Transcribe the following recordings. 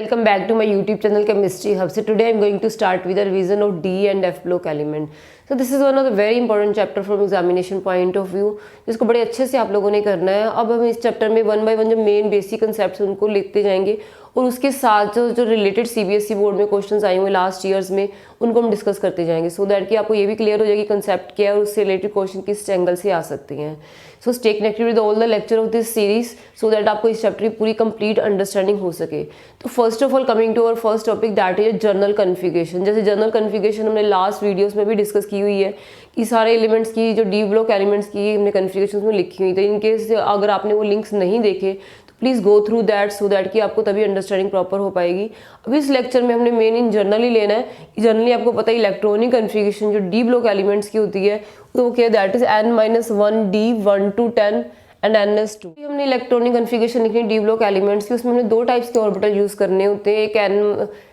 welcome back to my YouTube channel Chemistry Hub. So today I'm going to start with a revision of D and F block element. So this is one of the very important chapter from examination point of view, जिसको बड़े अच्छे से आप लोगों ने करना है। अब हम इस चैप्टर में वन बाय वन जो मेन बेसिक कंसेप्ट उनको लिखते जाएंगे और उसके साथ जो रिलेटेड सीबीएसई बोर्ड में क्वेश्चंस आए हुए लास्ट ईयर्स में उनको हम डिस्कस करते जाएंगे, सो दैट कि आपको ये भी क्लियर हो जाएगी कंसेप्ट क्या है और उससे रिलेटेड क्वेश्चन किस एंगल से आ सकते हैं। So stay connected with all the lecture of this series so that आपको इस चैप्टर की पूरी कंप्लीट अंडरस्टैंडिंग हो सके। तो first of all coming to our first topic that is general configuration. जैसे जर्नल कन्फिगरेशन हमने लास्ट वीडियोस में भी डिस्कस की हुई है कि सारे एलिमेंट्स की जो डी ब्लॉक एलिमेंट्स की हमने कन्फिगरेशन में लिखी हुई। तो इनकेस अगर आपने वो लिंक्स नहीं देखे तो please go through that so that कि आपको तभी अंडरस्टैंडिंग प्रॉपर हो पाएगी। अब इस लेक्चर में हमने मेन इन जर्नल ही लेना है। जनरली आपको पता है इलेक्ट्रॉनिक कन्फिगरेशन जो डी ब्लॉक एलिमेंट्स की होती है वो क्या है, that is n-1 d 1 to 10 and ns2। हमने इलेक्ट्रॉनिक कन्फिगरेशन लिखनी डी ब्लॉक एलिमेंट्स की, उसमें हमने दो टाइप्स के ऑर्बिटल यूज करने होते हैं,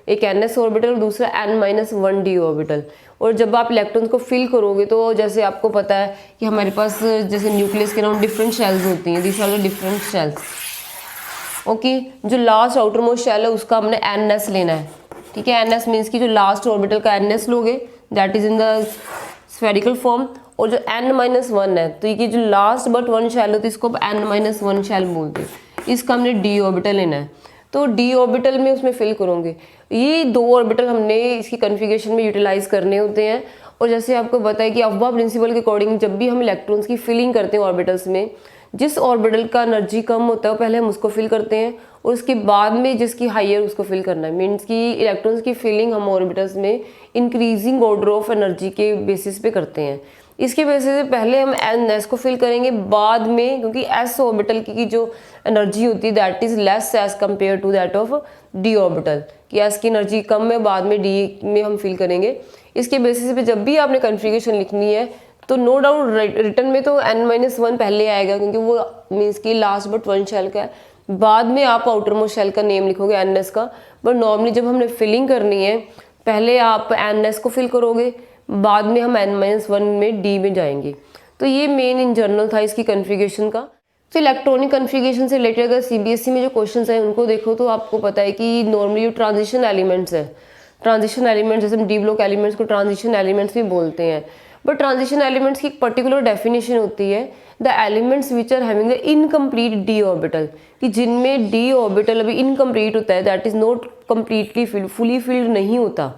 एक ns ऑर्बिटल और दूसरा n-1 d ऑर्बिटल। और जब आप इलेक्ट्रॉन्स को फिल करोगे तो जैसे आपको पता है कि हमारे पास जैसे न्यूक्लियस के अराउंड डिफरेंट शेल्स होती हैं, this are the different shells. Okay, जो लास्ट आउटर मोस्ट शेल है उसका हमने ns लेना है। ठीक है, ns मीन्स की जो लास्ट ऑर्बिटल का ns लोगे that is in the spherical form, और जो n-1 है तो ये जो लास्ट बट वन शेल होती है इसको n-1 शेल बोलते हैं। इसका हमने d ऑर्बिटल लेना है, तो d ऑर्बिटल में उसमें फिल करोगे। ये दो ऑर्बिटल हमने इसकी कन्फिगरेशन में यूटिलाइज करने होते हैं। और जैसे आपको पता है कि अफबा प्रिंसिपल के अकॉर्डिंग जब भी हम इलेक्ट्रॉन्स की फिलिंग करते हैं ऑर्बिटल्स में, जिस ऑर्बिटल का एनर्जी कम होता है पहले हम उसको फिल करते हैं और उसके बाद में जिसकी हाइयर उसको फिल करना है। मीन्स कि इलेक्ट्रॉन्स की फिलिंग हम ऑर्बिटल्स में इंक्रीजिंग ऑर्डर ऑफ एनर्जी के बेसिस पे करते हैं। इसके बेसिस पे पहले हम ns को फिल करेंगे, बाद में क्योंकि s ऑर्बिटल की जो एनर्जी होती है that is less as compare to that of d orbital, कि s की एनर्जी कम है, बाद में d में हम फिल करेंगे। इसके बेसिस पे जब भी आपने कन्फिगरेशन लिखनी है तो नो डाउट रिटर्न में तो n-1 पहले आएगा क्योंकि वो मीन्स कि लास्ट बट वन शेल का है। बाद में आप आउटर मोस्ट शेल का नेम लिखोगे ns का, बट नॉर्मली जब हमने फिलिंग करनी है पहले आप ns को फिल करोगे, बाद में हम n-1 में d में जाएंगे। तो ये मेन इन जनरल था इसकी कन्फिगरेशन का। तो इलेक्ट्रॉनिक कन्फिगरेशन से रिलेटेड अगर सीबीएसई में जो क्वेश्चंस हैं उनको देखो तो आपको पता है कि नॉर्मली जो ट्रांजिशन एलिमेंट्स है, ट्रांजिशन एलिमेंट्स जैसे हम डी ब्लॉक एलिमेंट्स को ट्रांजिशन एलिमेंट्स भी बोलते हैं, बट ट्रांजिशन एलिमेंट्स की एक पर्टिकुलर डेफिनेशन होती है the elements which are having the incomplete D orbital, कि जिनमें डी ऑर्बिटल अभी इनकम्प्लीट होता है, that is not completely filled, fully filled नहीं होता,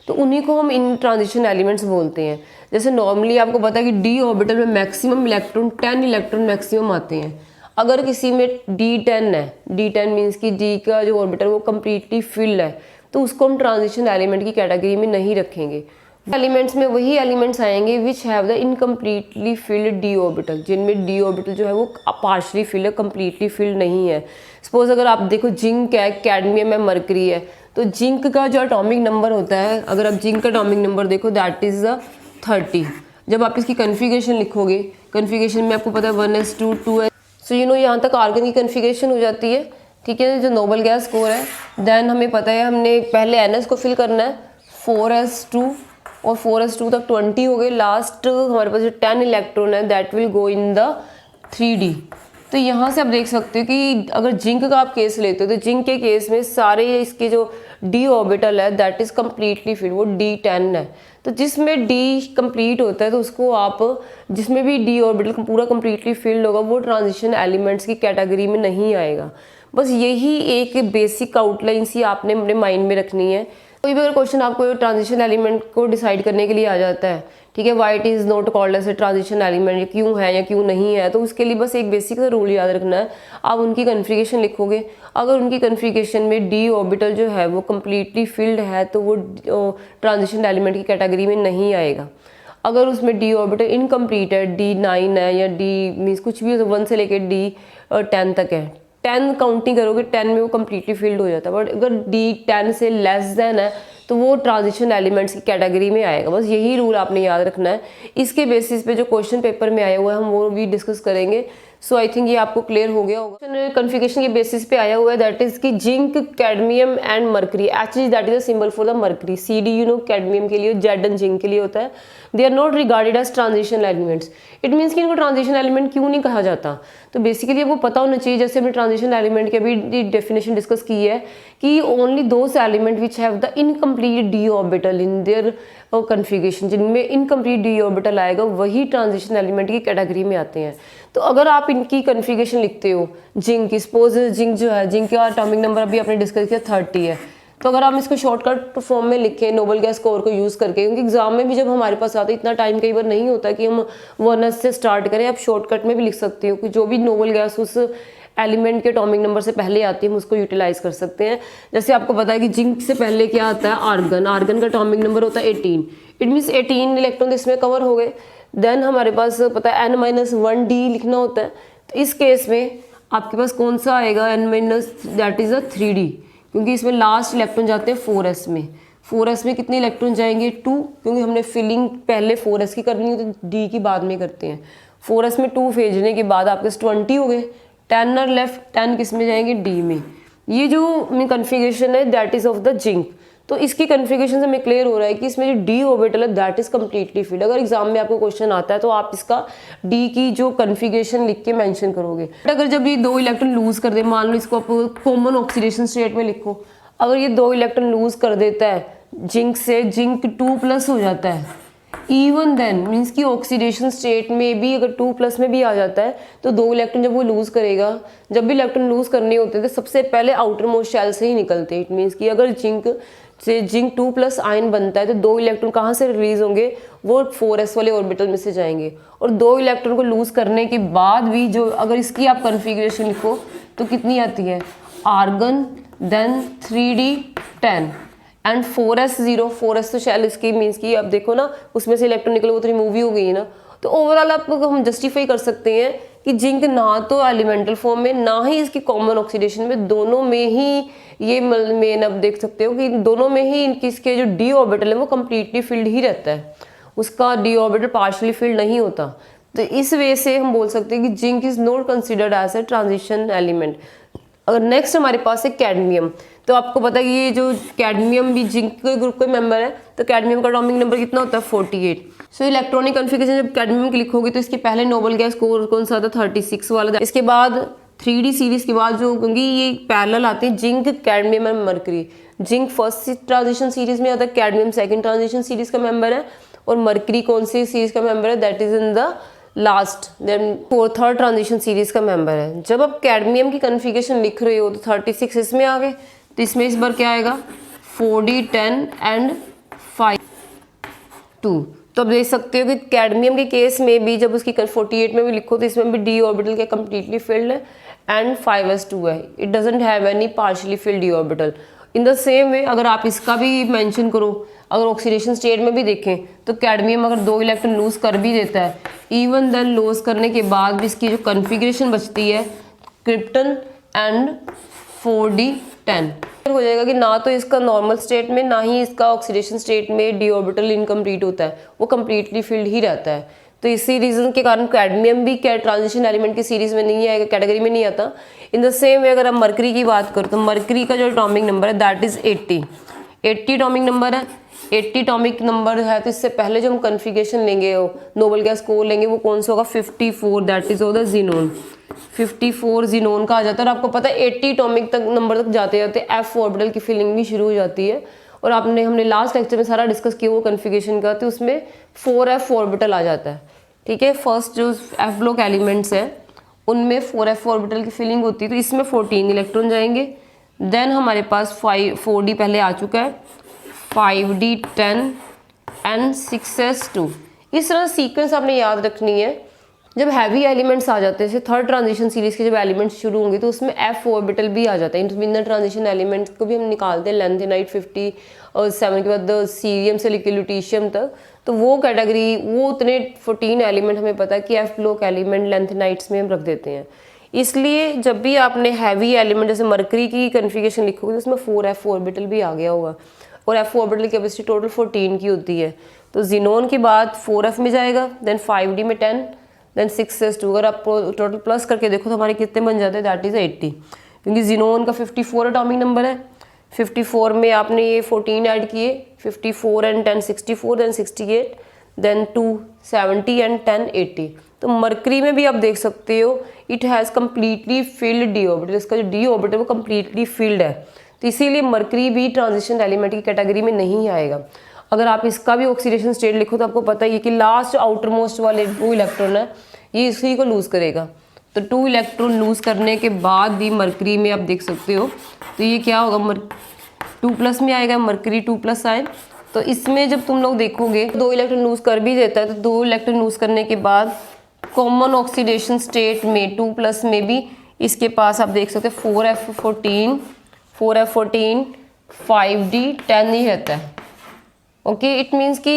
तो उन्हीं को हम इन ट्रांजिशन एलिमेंट्स बोलते हैं। जैसे नॉर्मली आपको पता है कि डी ऑर्बिटल में मैक्सिमम इलेक्ट्रॉन 10 इलेक्ट्रॉन मैक्सिमम आते हैं। अगर किसी में D10 है, D10 मीन्स कि D का जो ऑर्बिटल वो कम्प्लीटली फिल्ड है, तो उसको हम ट्रांजिशन एलिमेंट की कैटेगरी में नहीं रखेंगे। एलिमेंट्स में वही एलिमेंट्स आएंगे which have the incompletely field D orbital, जिनमें डी ऑर्बिटल जो है वो पार्शली फिल्ड है, कम्प्लीटली फिल्ड नहीं है। सपोज अगर आप देखो जिंक है, कैडमियम है, मरकरी है, तो जिंक का जो एटॉमिक नंबर होता है, अगर आप जिंक का एटॉमिक नंबर देखो दैट इज 30। जब आप इसकी कन्फिगरेशन लिखोगे, कन्फिगरेशन में आपको पता है 1s2 2s, so you know यहाँ तक आर्गन की कन्फिगरेशन हो जाती है। ठीक है, जो नोबल गैस स्कोर है, देन हमें पता है हमने पहले ns को फिल करना है 4s2 और 4s2 तक 20 हो गए। लास्ट हमारे पास जो 10 इलेक्ट्रॉन है that will go in the 3d। तो यहाँ से आप देख सकते हो कि अगर जिंक का आप केस लेते हो तो जिंक के केस में सारे इसके जो डी ऑर्बिटल है दैट इज कम्प्लीटली फिल्ड, वो D10 है। तो जिसमें डी कंप्लीट होता है तो उसको आप, जिसमें भी डी ऑर्बिटल पूरा कंप्लीटली फिल्ड होगा वो ट्रांजिशन एलिमेंट्स की कैटेगरी में नहीं आएगा। बस यही एक बेसिक आउटलाइन सी आपने अपने माइंड में रखनी है। कोई भी अगर क्वेश्चन आपको ट्रांजिशन एलिमेंट को डिसाइड करने के लिए आ जाता है, ठीक है, why it is not called as a transition element, क्यों है या क्यों नहीं है, तो उसके लिए बस एक बेसिक सा रूल याद रखना है। आप उनकी कन्फिगरेशन लिखोगे, अगर उनकी कन्फिगरेशन में डी ऑर्बिटल जो है वो कम्प्लीटली फिल्ड है तो वो ट्रांजिशन एलिमेंट की कैटेगरी में नहीं आएगा। अगर उसमें डी ऑर्बिटल इनकम्प्लीट है, D9 है या D मीन्स कुछ भी 1 से लेकर D10 तक है, 10 काउंटिंग करोगे 10 में वो कम्प्लीटली फिल्ड हो जाता है, बट अगर D10 से लेस देन है तो वो ट्रांजिशन एलिमेंट्स की कैटेगरी में आएगा। बस यही रूल आपने याद रखना है। इसके बेसिस पे जो क्वेश्चन पेपर में आया हुआ है हम वो भी डिस्कस करेंगे। सो आई थिंक ये आपको क्लियर हो गया होगा। कन्फिगरेशन के बेसिस पे आया हुआ है, दैट इज कि zinc, cadmium and mercury, actually that is a symbol for the mercury. C D you know cadmium के लिए, जेड एंड जिंक के लिए होता है। They are not regarded as transition elements. It means कि इनको transition element क्यों नहीं कहा जाता, तो बेसिकली आपको पता होना चाहिए, जैसे हमने ट्रांजिशन एलिमेंट की अभी डेफिनेशन डिस्कस की है कि only those element which have the incomplete D orbital in there configuration, जिनमें इनकम्प्लीट डी ऑर्बिटल आएगा वही ट्रांजिशन एलिमेंट की कैटेगरी में आते हैं। तो अगर आप इनकी कन्फिगरेशन लिखते हो, जिंक, सपोज जिंक जो है, जिंक का एटॉमिक नंबर अभी आपने डिस्कस किया 30 है, तो अगर हम इसको शॉर्टकट फॉर्म में लिखें नोबल गैस स्कोर को यूज़ करके, क्योंकि एग्जाम में भी जब हमारे पास आते इतना टाइम कई बार नहीं होता कि हम 1s से स्टार्ट करें, आप शॉर्टकट में भी लिख सकते हो कि जो भी नोबल गैस उस एलिमेंट के एटॉमिक नंबर से पहले आती है हम उसको यूटिलाइज कर सकते हैं। जैसे आपको पता है कि जिंक से पहले क्या आता है, आर्गन, आर्गन का एटॉमिक नंबर होता है 18, इट मीन्स 18 इलेक्ट्रॉन इसमें कवर हो गए। देन हमारे पास पता है n-1d लिखना होता है, तो इस केस में आपके पास कौन सा आएगा, n- that is a 3d, क्योंकि इसमें लास्ट इलेक्ट्रॉन जाते हैं 4s में। 4s में कितने इलेक्ट्रॉन जाएंगे, 2, क्योंकि हमने फिलिंग पहले 4s की करनी है तो d की बाद में करते हैं। 4s में 2 भेजने के बाद आपके 20 हो गए, 10 और लेफ्ट, 10 किस में जाएंगे, d में। ये जो कन्फिगरेशन है that is of the zinc. तो इसकी कन्फिगरेशन से हमें क्लियर हो रहा है कि इसमें जो डी ऑर्बिटल है दैट इज कम्प्लीटली फिल्ड। अगर एग्जाम में आपको क्वेश्चन आता है तो आप इसका डी की जो कन्फिगरेशन लिख के मेंशन करोगे। बट अगर जब ये 2 इलेक्ट्रॉन लूज कर दे, मान लो इसको आप कॉमन ऑक्सीडेशन स्टेट में लिखो, अगर ये 2 इलेक्ट्रॉन लूज कर देता है जिंक से, जिंक 2+ हो जाता है, इवन देन मीन्स कि ऑक्सीडेशन स्टेट में भी अगर 2+ में भी आ जाता है, तो 2 इलेक्ट्रॉन जब वो लूज करेगा, जब भी इलेक्ट्रॉन लूज करने होते हैं तो सबसे पहले आउटर मोस्ट शेल से ही निकलते हैं। इट मीन्स कि अगर जिंक से जिंक 2+ आयन बनता है तो 2 इलेक्ट्रॉन कहाँ से रिलीज होंगे, वो 4s वाले ऑर्बिटल में से जाएंगे। और 2 इलेक्ट्रॉन को लूज करने के बाद भी जो अगर इसकी आप कन्फिगरेशन लिखो तो कितनी आती है, argon, then 3d10 and 4s 0, 4s तो शेल इसकी मीन्स की अब देखो ना उसमें से इलेक्ट्रॉन निकले, वो तो रिमूव ही हो गई है ना। तो ओवरऑल आप हम जस्टिफाई कर सकते हैं कि जिंक ना तो एलिमेंटल फॉर्म में ना ही इसकी कॉमन ऑक्सीडेशन में, दोनों में ही ये मेन अब देख सकते हो कि दोनों में ही इसके जो डी ऑर्बिटल है वो कम्प्लीटली फिल्ड ही रहता है, उसका डी ऑर्बिटल पार्शली फिल्ड नहीं होता। तो इस वे से हम बोल सकते हैं कि zinc is not considered as a transition element. अगर नेक्स्ट हमारे पास है कैडमियम, तो आपको पता है कि ये जो कैडमियम भी जिंक के ग्रुप का मेंबर है, तो कैडमियम का एटॉमिक नंबर कितना होता है, 48। सो इलेक्ट्रॉनिक कन्फिगरेशन जब कैडमियम की लिखोगे तो इसके पहले नोबल गैस स्कोर कौन सा था, 36 वाला था। इसके बाद 3d सीरीज के बाद जो, क्योंकि ये पैरेलल आते हैं zinc, cadmium and mercury, zinc first transition series में आता है, कैडमियम सेकंड ट्रांजिशन सीरीज का मेंबर है, और मर्करी कौन सी सीरीज का मेंबर है, that is in the last, then third transition series का मेंबर है। जब आप कैडमियम की कन्फिगरेशन लिख रहे हो तो 36 इसमें आ गए, तो इसमें इस बार क्या आएगा, 4d 10 एंड 5 2। तो आप देख सकते हो कि कैडमियम के केस में भी जब उसकी 48 में भी लिखो तो इसमें भी डी ऑर्बिटल के कम्प्लीटली फिल्ड है एंड 5s2 है, it doesn't have any partially field D orbital. In the same way अगर आप इसका भी मेंशन करो, अगर ऑक्सीडेशन स्टेट में भी देखें तो कैडमियम अगर 2 इलेक्ट्रॉन लूज कर भी देता है, इवन देन लूज करने के बाद भी इसकी जो कन्फिगरेशन बचती है क्रिप्टन एंड 4d10 हो जाएगा कि ना तो इसका नॉर्मल स्टेट में ना ही इसका ऑक्सीडेशन स्टेट में डी ऑर्बिटल इनकम्प्लीट होता है, वो कम्प्लीटली फिल्ड ही रहता है। तो इसी रीजन के कारण कैडमियम भी क्या ट्रांजिशन एलिमेंट की सीरीज में नहीं आएगा, कैटेगरी में नहीं आता। इन द सेम वे अगर हम मर्करी की बात करें तो मर्करी का जो एटॉमिक नंबर है दैट इज 80 एटॉमिक नंबर है। 80 एटॉमिक नंबर है तो इससे पहले जो हम कन्फिगरेशन लेंगे नोबल गैस स्कोर लेंगे वो कौन सा होगा, 54, that is of the xenon. 54 xenon का आ जाता है। और आपको पता है 80 एटॉमिक तक नंबर तक जाते जाते एफ ऑर्बिटल की फिलिंग भी शुरू हो जाती है। और हमने लास्ट लेक्चर में सारा डिस्कस किया वो कन्फिगरेशन का, तो उसमें 4f ऑर्बिटल आ जाता है। ठीक है, फर्स्ट जो एफ ब्लॉक एलिमेंट्स हैं उनमें 4f ऑर्बिटल की फिलिंग होती है, तो इसमें 14 इलेक्ट्रॉन जाएंगे। देन हमारे पास 4d पहले आ चुका है, 5d10 एंड 6s2। इस तरह सीक्वेंस आपने याद रखनी है। जब हैवी एलिमेंट्स आ जाते हैं, जैसे थर्ड ट्रांजिशन सीरीज के जब एलिमेंट्स शुरू होंगे तो उसमें एफ ऑर्बिटल भी आ जाता है। इंटरमीडिएट ट्रांजिशन एलिमेंट्स को भी हम निकालते हैं, लेंथेनाइट 50 और 7 के बाद सीरियम से लेकर ल्यूटीशियम तक, तो वो कैटेगरी वो उतने 14 एलिमेंट हमें पता है कि एफ ब्लॉक एलिमेंट लेंथेनाइट्स में हम रख देते हैं। इसलिए जब भी आपने हैवी एलिमेंट जैसे मरकरी की कन्फिगरेशन लिखोगे तो उसमें 4f ऑर्बिटल भी आ गया होगा, और f ऑर्बिटल की कैपेसिटी टोटल 14 की होती है। तो जीनोन के बाद 4f में जाएगा, देन 5d में 10, देन 6s2। अगर आप टोटल प्लस करके देखो तो हमारे कितने बन जाते हैं, दैट इज़ 80, क्योंकि जिनोन का 54 एटॉमिक नंबर है। 54 में आपने ये 14 ऐड किए, 54 एंड 10 64, देन 68, देन 2 70 एंड 10 80। तो मरकरी में भी आप देख सकते हो it has completely field D orbital, इसका जो डी ऑर्बिटल वो कम्प्लीटली फिल्ड है, तो इसीलिए मरकरी भी ट्रांजिशन एलिमेंट की कैटेगरी में नहीं आएगा। अगर आप इसका भी ऑक्सीडेशन स्टेट लिखो तो आपको पता ही है कि लास्ट आउटर मोस्ट वाले 2 इलेक्ट्रॉन है ये इसी को लूज़ करेगा। तो 2 इलेक्ट्रॉन लूज़ करने के बाद भी मरकरी में आप देख सकते हो तो ये क्या होगा, 2+ में आएगा मरकरी 2+ आयन। तो इसमें जब तुम लोग देखोगे 2 इलेक्ट्रॉन लूज़ कर भी देता है, तो 2 इलेक्ट्रॉन लूज़ करने के बाद कॉमन ऑक्सीडेशन स्टेट में 2+ में भी इसके पास आप देख सकते हो 4f14 5d 10 ही रहता है। ओके, इट मीन्स कि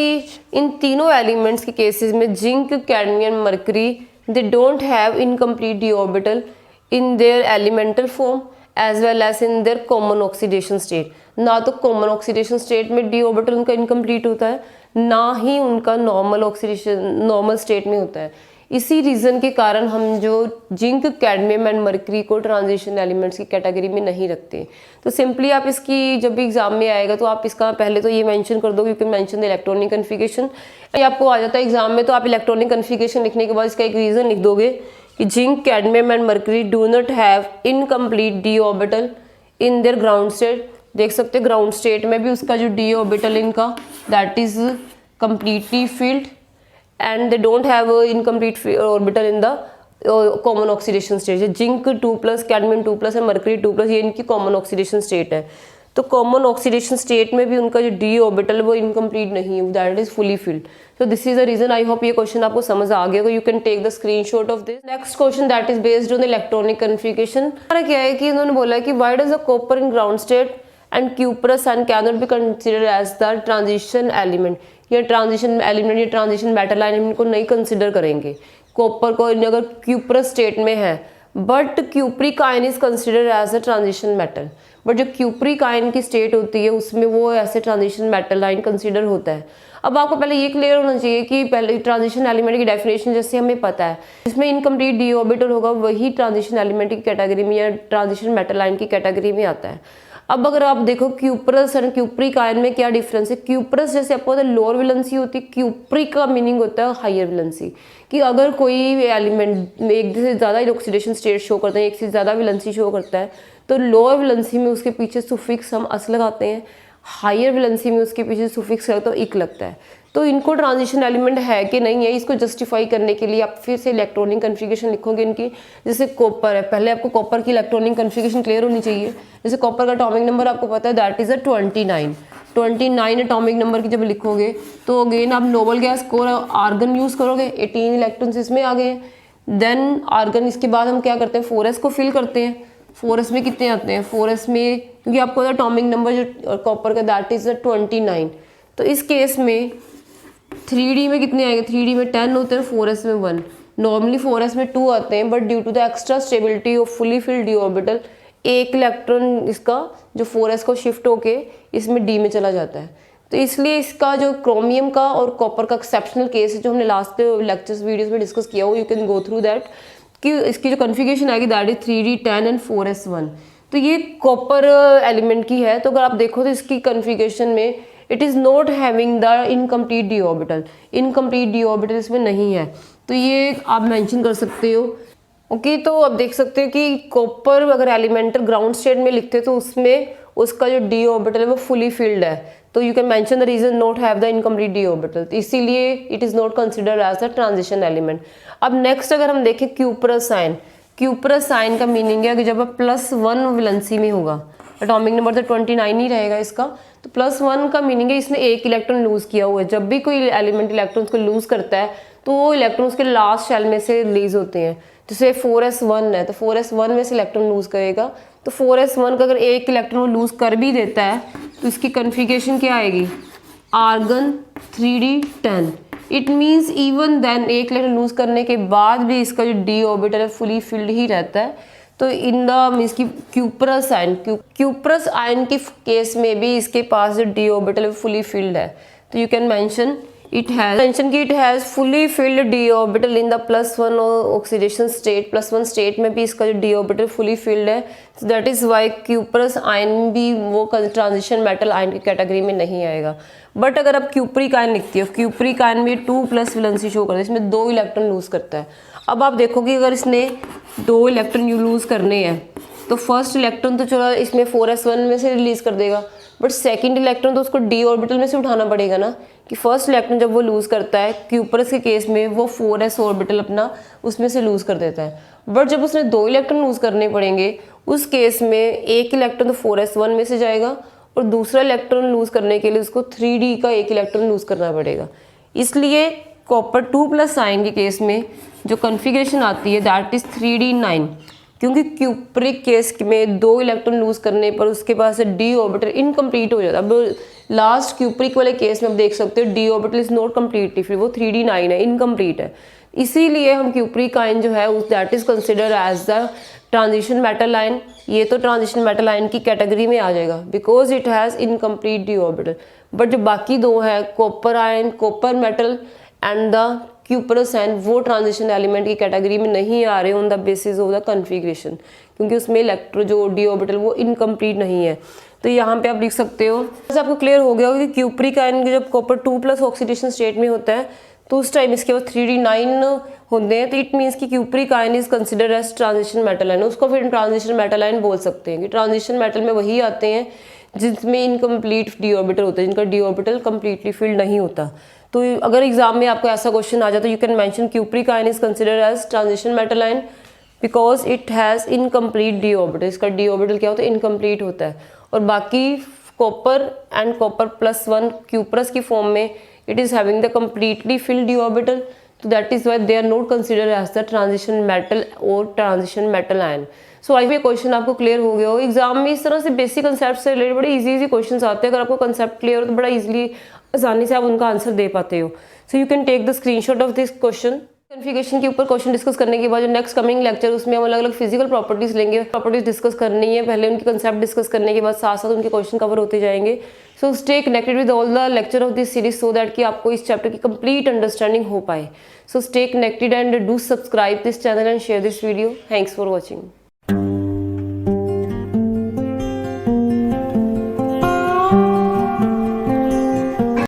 इन तीनों एलिमेंट्स के केसेस में zinc, cadmium, mercury they don't have incomplete D orbital in their elemental form as well as in their common oxidation state. ना तो कॉमन ऑक्सीडेशन स्टेट में D orbital उनका incomplete होता है, ना ही उनका नॉर्मल स्टेट में होता है। इसी रीज़न के कारण हम जो जिंक, कैडमियम एंड मरकरी को ट्रांजिशन एलिमेंट्स की कैटेगरी में नहीं रखते। तो सिंपली आप इसकी जब भी एग्जाम में आएगा तो आप इसका पहले तो ये मेंशन कर दो, you can mention the electronic configuration. ये आपको आ जाता है एग्जाम में, तो आप इलेक्ट्रॉनिक कन्फिगरेशन लिखने के बाद इसका एक रीज़न लिख दोगे कि zinc, cadmium and mercury do not have incomplete D orbital in their ground state. देख सकते हैं ग्राउंड स्टेट में भी उसका जो डी ऑर्बिटल इनका that is completely field and they don't have a incomplete orbital in the common oxidation state। Zinc 2+, cadmium 2+ और mercury 2+, ये इनकी कॉमन ऑक्सीडेशन स्टेट है। तो कॉमन ऑक्सीडेशन स्टेट में भी उनका जो डी ऑर्बिटल वो इनकम्प्लीट नहीं है, that is fully filled. So this is the reason. I hope ये क्वेश्चन आपको समझ आ गया, you can take the screenshot of this. Next question that is based on electronic configuration. क्या है कि उन्होंने बोला कि why does the copper in ground state and cuprous and can not be considered as the transition element. ये transition element, ये transition metal element को नहीं कंसिडर करेंगे। कॉपर को अगर क्यूपरस स्टेट में है, but cupric ion is considered as a transition metal. But जो क्यूप्रिक आयन की स्टेट होती है उसमें वो ऐसे ट्रांजिशन मेटल आयन कंसिडर होता है। अब आपको पहले ये क्लियर होना चाहिए कि पहले ट्रांजिशन एलिमेंट की डेफिनेशन जैसे हमें पता है, इसमें इनकम्प्लीट डी ऑर्बिटल होगा वही ट्रांजिशन एलिमेंट की कैटेगरी में या ट्रांजिशन मेटल आयन की कैटेगरी में आता है। अब अगर आप देखो क्यूपरस और क्यूप्रिक आयन में क्या डिफरेंस है। क्यूपरस जैसे आपको पता है लोअर वैलेंसी होती है, क्यूप्रिक का मीनिंग होता है हायर वैलेंसी, कि अगर कोई एलिमेंट में एक से ज़्यादा ऑक्सीडेशन स्टेट शो करता है, एक से ज़्यादा वैलेंसी शो करता है, तो लोअर वैलेंसी में उसके पीछे सुफिक्स हम अस लगाते हैं, हायर वैलेंसी में उसके पीछे सुफिक्स लगता है तो इक लगता है। तो इनको ट्रांजिशन एलिमेंट है कि नहीं है, इसको जस्टिफाई करने के लिए आप फिर से इलेक्ट्रॉनिक कन्फिगरेशन लिखोगे इनकी। जैसे कॉपर है, पहले आपको कॉपर की इलेक्ट्रॉनिक कन्फिगरेशन क्लियर होनी चाहिए। जैसे कॉपर का एटॉमिक नंबर आपको पता है that is a 29 atomic number की जब लिखोगे तो अगेन आप नोबल गैस को आर्गन यूज़ करोगे, 18 इलेक्ट्रॉन्स इसमें आ गए। देन आर्गन, इसके बाद हम क्या करते हैं 4s को फिल करते हैं। 4s में कितने आते हैं, 4s में क्योंकि आपको एटॉमिक नंबर जो कॉपर का दैट इज अ 29। तो इस केस में 3D में कितने आएंगे, 3D में 10 होते हैं, 4s में 1। नॉर्मली 4s में 2 आते हैं, but due to the extra stability of fully filled D orbital एक इलेक्ट्रॉन इसका जो 4s को शिफ्ट होके इसमें D में चला जाता है। तो इसलिए इसका जो क्रोमियम का और कॉपर का एक्सेप्शनल केस है जो हमने लास्ट लेक्चर्स वीडियोस में डिस्कस किया हो, you can go through that, कि इसकी जो कन्फिगरेशन आएगी that is 3D 10 and 4s 1। तो ये कॉपर एलिमेंट की है। तो अगर आप देखो तो इसकी कन्फिगरेशन में it is not having the incomplete D orbital, incomplete D orbital इसमें नहीं है, तो ये आप मेंशन कर सकते हो। ओके, तो आप देख सकते हो कि कॉपर अगर एलिमेंटल ग्राउंड स्टेट में लिखते हैं तो उसमें उसका जो डी ऑर्बिटल है वो फुली फिल्ड है, तो you can mention the reason not have the incomplete D orbital, इसीलिए it is not considered as a transition element. अब नेक्स्ट अगर हम देखें क्यूपरस आयन, क्यूपरस आयन का मीनिंग है कि जब +1 वैलेंसी में होगा, एटॉमिक नंबर तो 29 ही रहेगा इसका, तो +1 का मीनिंग है इसने एक इलेक्ट्रॉन लूज किया हुआ है। जब भी कोई एलिमेंट इलेक्ट्रॉन्स को लूज करता है तो वो इलेक्ट्रॉन्स के लास्ट शेल में से रिलीज होते हैं। जैसे 4s1 है तो 4s1 में से इलेक्ट्रॉन लूज करेगा, तो 4s1 का अगर एक इलेक्ट्रॉन लूज कर भी देता है तो इसकी कन्फिगरेशन क्या आएगी, argon 3D 10। It means even then एक इलेक्ट्रॉन लूज करने के बाद भी इसका जो डी ऑर्बिटल है फुली फिल्ड ही रहता है। तो इन द मीन्स की क्यूपरस आयन के केस में भी इसके पास जो डी ऑर्बिटल है फुली फिल्ड है, तो you can mention it has mention कि it has fully filled D orbital in the +1 oxidation state, +1 state में भी इसका जो डी ऑर्बिटल फुली फिल्ड है। That is why cuprous ion भी वो ट्रांजिशन मेटल आयन की कैटेगरी में नहीं आएगा। बट अगर आप क्यूपरिक आयन लिखती हो, क्यूपरिक आयन में 2+ वैलेंसी शो करता है, इसमें 2 इलेक्ट्रॉन लूज करता है। अब आप देखोगे अगर इसने 2 इलेक्ट्रॉन लूज करने हैं तो फर्स्ट इलेक्ट्रॉन तो चलो इसमें 4s1 में से रिलीज कर देगा, बट सेकंड इलेक्ट्रॉन तो उसको डी ऑर्बिटल में से उठाना पड़ेगा ना, कि फर्स्ट इलेक्ट्रॉन जब वो लूज करता है क्यूपरस के केस में वो 4s ऑर्बिटल अपना उसमें से लूज कर देता है। बट जब उसने 2 इलेक्ट्रॉन लूज करने पड़ेंगे उस केस में एक इलेक्ट्रॉन तो 4s1 में से जाएगा और दूसरा इलेक्ट्रॉन लूज करने के लिए उसको 3d का एक इलेक्ट्रॉन लूज करना पड़ेगा। इसलिए कॉपर 2+ आयन के केस में जो कॉन्फ़िगरेशन आती है दैट इज 3d9, क्योंकि क्यूपरिक केस में 2 इलेक्ट्रॉन लूज करने पर उसके पास डी ऑर्बिटल इनकम्प्लीट हो जाता है। अब लास्ट क्यूपरिक वाले केस में आप देख सकते हो D orbital is not completely फिर वो 3d9 है, इनकम्प्लीट है। इसीलिए हम क्यूपरिक आयन जो है that is consider as the transition metal ion. ये तो ट्रांजिशन मेटल आयन की कैटेगरी में आ जाएगा because it has incomplete D orbital. But जो बाकी 2 है copper ion, copper metal and the cuprous ion, वो ट्रांजिशन एलिमेंट की कैटेगरी में नहीं आ रहे on the basis of the configuration, क्योंकि उसमें इलेक्ट्रो जो डी ऑर्बिटल वो इनकम्प्लीट नहीं है। तो यहाँ पे आप लिख सकते हो, जैसे आपको क्लियर हो गया होगा कि क्यूपरिक आयन जब कॉपर 2+ ऑक्सीडेशन स्टेट में होता है तो उस टाइम इसके बाद 3d9 होते हैं, तो इट मीन्स कि cupric ion is consider as transition metal ion. उसको फिर ट्रांजिशन मेटल आयन बोल सकते हैं कि ट्रांजिशन मेटल में वही आते हैं जिसमें इनकम्प्लीट डी ऑर्बिटल होता है, जिनका डी ऑर्बिटल कम्प्लीटली फिल्ड नहीं होता। तो अगर एग्जाम में आपको ऐसा क्वेश्चन आ जाए तो you can mention cupric ion is consider as transition metal ion because it has incomplete D orbital. इसका डी ऑर्बिटल क्या होता है, इनकम्प्लीट होता है। और बाकी कॉपर एंड कॉपर +1 क्यूपरस की फॉर्म में it is having the completely filled d orbital, so that is why they are not considered as the transition metal or transition metal ion। So I question आपको clear हो गया हो। Exam में इस तरह से बेसिक कंसेप्ट से related बड़े इजी क्वेश्चन आते हैं, अगर आपको कंसेप्ट क्लियर हो तो बड़ा इजीली आसानी से आप उनका आंसर दे पाते हो। So you can take the screenshot of this question. Configuration के ऊपर क्वेश्चन डिस्कस करने के बाद जो नेक्स्ट कमिंग लेक्चर उसमें हम अलग अलग फिजिकल प्रॉपर्टीज लेंगे, प्रॉपर्टीज डिस्कस करनी है, पहले उनके कंसेप्ट डिस्कस करने के बाद साथ साथ उनके क्वेश्चन कवर होते जाएंगे। So stay connected with all the lecture of this series so that कि आपको इस चैप्टर की कंप्लीट अंडरस्टैंडिंग हो पाए। So stay connected and do subscribe this channel and share this video. Thanks for watching.